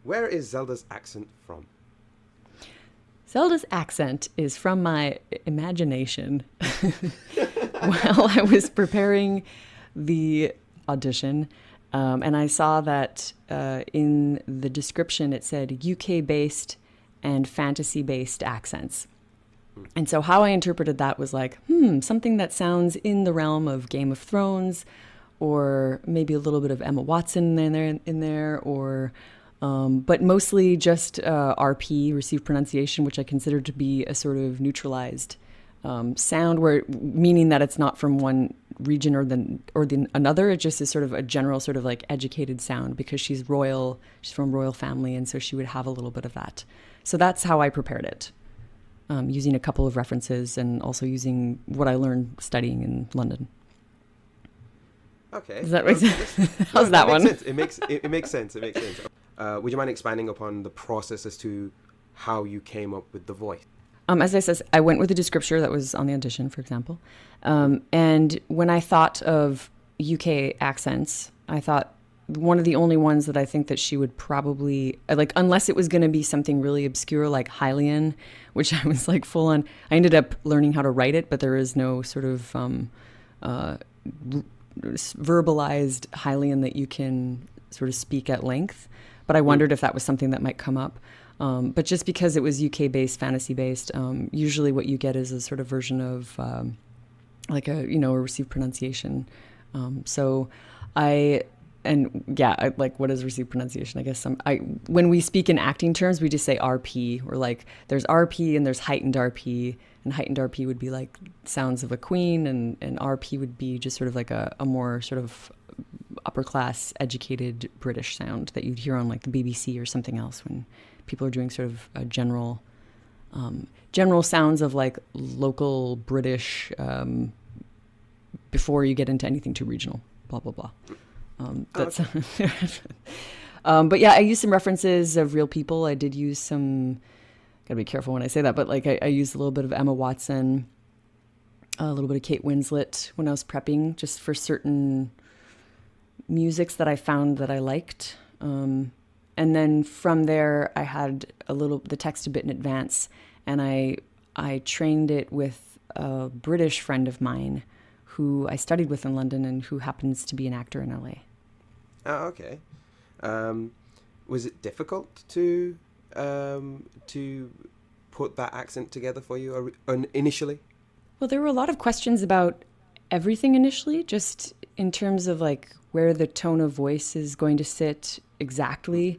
Where is Zelda's accent from? Zelda's accent is from my imagination. While I was preparing the audition, and I saw that in the description it said UK-based and fantasy-based accents. And so how I interpreted that was like, something that sounds in the realm of Game of Thrones, or maybe a little bit of Emma Watson in there, or but mostly just RP, received pronunciation, which I consider to be a sort of neutralized sound, meaning that it's not from one region or another. It just is sort of a general sort of like educated sound, because she's from royal family, and so she would have a little bit of that. So that's how I prepared it, using a couple of references and also using what I learned studying in London. Okay. Does that make sense? How's that one? Makes sense. It makes sense. It makes sense. Would you mind expanding upon the process as to how you came up with the voice? As I said, I went with the descriptor that was on the audition, for example. And when I thought of UK accents, I thought one of the only ones that I think that she would probably, like, unless it was going to be something really obscure like Hylian, which I was like full on. I ended up learning how to write it, but there is no sort of verbalized Hylian that you can sort of speak at length. But I wondered if that was something that might come up. But just because it was UK-based, fantasy-based, usually what you get is a sort of version of like a received pronunciation. Like, what is received pronunciation? I guess when we speak in acting terms, we just say RP. Or like there's RP and there's heightened RP. And heightened RP would be like sounds of a queen, and RP would be just sort of like a more sort of upper class educated British sound that you'd hear on like the BBC or something else when people are doing sort of a general sounds of like local British before you get into anything too regional, blah, blah, blah. But yeah, I used some references of real people. I did use some, gotta be careful when I say that, but like I used a little bit of Emma Watson, a little bit of Kate Winslet when I was prepping, just for certain musics that I found that I liked. And then from there, I had the text a bit in advance, and I trained it with a British friend of mine who I studied with in London and who happens to be an actor in LA. Oh, okay. Was it difficult to put that accent together for you initially? Well, there were a lot of questions about everything initially, just in terms of like where the tone of voice is going to sit exactly.